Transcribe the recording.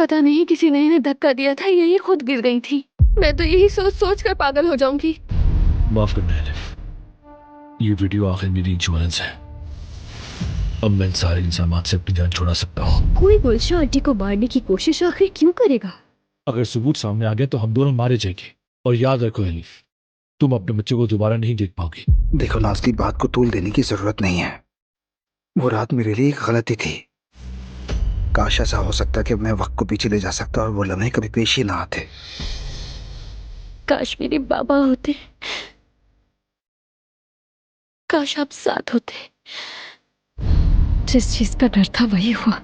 पता नहीं किसी ने इन्हें धक्का दिया था, यही खुद गिर गई थी। मैं तो यही सोच सोच कर पागल हो जाऊंगी। माफ करना एलिफ, ये वीडियो आखिर मेरी इंश्योरेंस है। अब मैं इन सारे इल्जाम से अपनी जान छुड़ा सकता हूँ। कोई गुलशन आंटी को मारने की कोशिश आखिर क्यों करेगा? अगर सबूत सामने आ गया तो हम दोनों मारे जाएंगे। और याद रखो एलिफ, तुम अपने बच्चे को दोबारा नहीं देख पाओगी। देखो नाज़ली, बात को तूल देने की जरूरत नहीं है। वो रात मेरे लिए एक गलती थी। काश ऐसा हो सकता कि मैं वक्त को पीछे ले जा सकता और वो लम्हे कभी पेश ही ना आते। काश मेरे बाबा होते, काश आप साथ होते। जिस चीज का डर था वही हुआ।